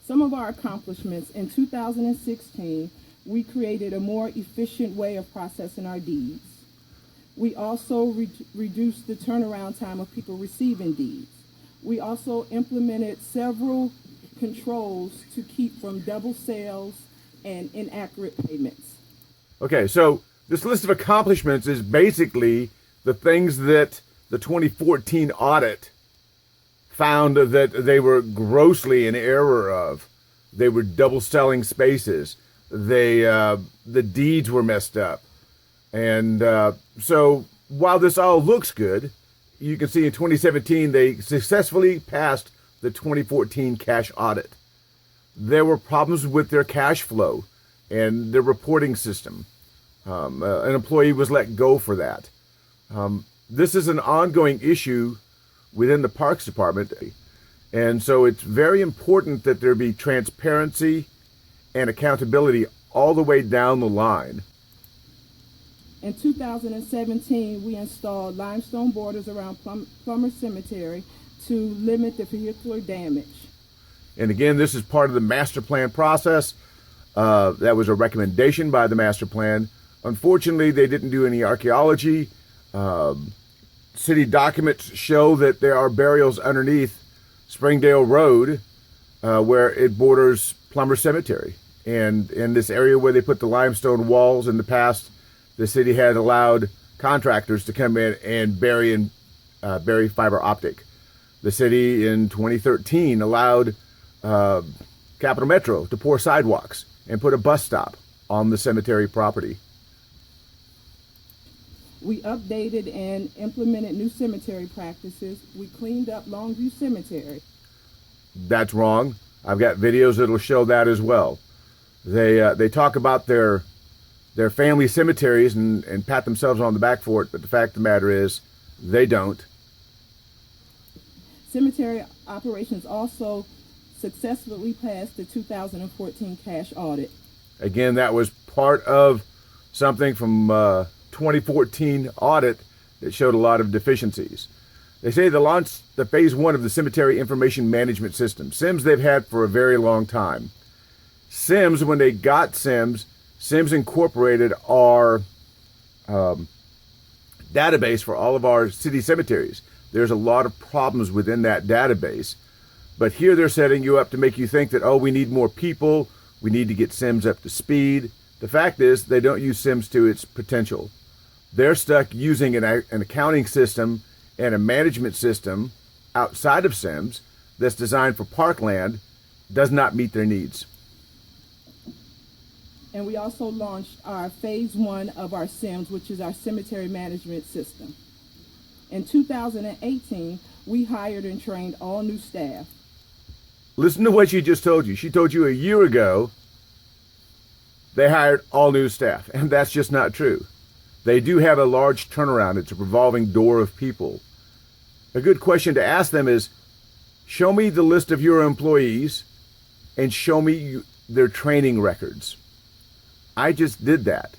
Some of our accomplishments: in 2016, we created a more efficient way of processing our deeds. We also reduced the turnaround time of people receiving deeds. We also implemented several controls to keep from double sales and inaccurate payments. Okay, so this list of accomplishments is basically the things that the 2014 audit found that they were grossly in error of. They were double selling spaces. The deeds were messed up. And so while this all looks good, you can see in 2017 they successfully passed the 2014 cash audit. There were problems with their cash flow and their reporting system. An employee was let go for that. This is an ongoing issue within the Parks Department. And so it's very important that there be transparency and accountability all the way down the line. In 2017, we installed limestone borders around Plummer Cemetery to limit the vehicular damage. And again, this is part of the master plan process. That was a recommendation by the master plan. Unfortunately, they didn't do any archaeology. City documents show that there are burials underneath Springdale Road where it borders Plummer Cemetery. And in this area where they put the limestone walls in the past, the city had allowed contractors to come in and bury fiber optic. The city in 2013 allowed Capital Metro to pour sidewalks and put a bus stop on the cemetery property. We updated and implemented new cemetery practices. We cleaned up Longview Cemetery. That's wrong. I've got videos that'll show that as well. They talk about their family cemeteries and pat themselves on the back for it, but the fact of the matter is they don't. Cemetery operations also successfully passed the 2014 cash audit. Again, that was part of something from 2014 audit that showed a lot of deficiencies. They say they launched the phase 1 of the Cemetery Information Management System. SIMS they've had for a very long time. SIMS, when they got SIMS incorporated our database for all of our city cemeteries. There's a lot of problems within that database. But here they're setting you up to make you think that, oh, we need more people, we need to get SIMS up to speed. The fact is they don't use SIMS to its potential. They're stuck using an accounting system and a management system outside of SIMS that's designed for parkland, does not meet their needs. And we also launched our phase 1 of our SIMS, which is our cemetery management system. In 2018, we hired and trained all new staff. Listen to what she just told you. She told you a year ago they hired all new staff, and that's just not true. They do have a large turnaround. It's a revolving door of people. A good question to ask them is, show me the list of your employees and show me their training records. I just did that.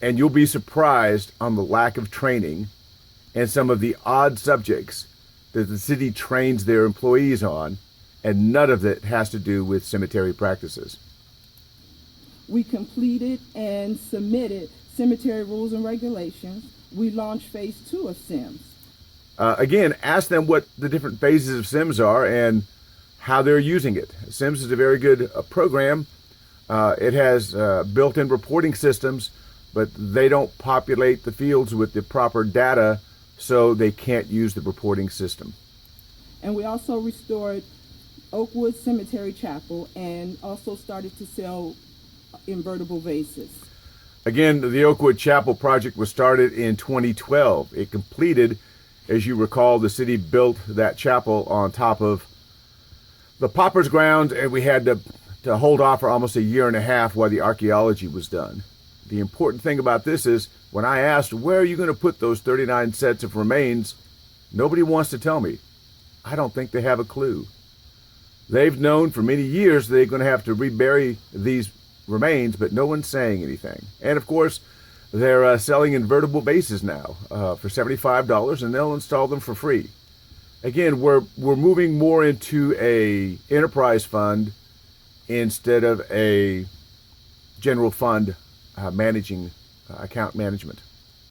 And you'll be surprised on the lack of training and some of the odd subjects that the city trains their employees on, and none of it has to do with cemetery practices. We completed and submitted cemetery rules and regulations. We launched phase 2 of SIMS. Again, ask them what the different phases of SIMS are and how they're using it. SIMS is a very good program. It has built-in reporting systems, but they don't populate the fields with the proper data, so they can't use the reporting system. And we also restored Oakwood Cemetery Chapel and also started to sell invertible vases. Again, the Oakwood Chapel project was started in 2012. It completed, as you recall, the city built that chapel on top of the Pauper's grounds, and we had to hold off for almost a year and a half while the archaeology was done. The important thing about this is, when I asked, where are you going to put those 39 sets of remains, nobody wants to tell me. I don't think they have a clue. They've known for many years they're going to have to rebury these remains, but no one's saying anything. And of course, they're selling invertible bases now for $75, and they'll install them for free. Again, we're moving more into a enterprise fund instead of a general fund managing account management.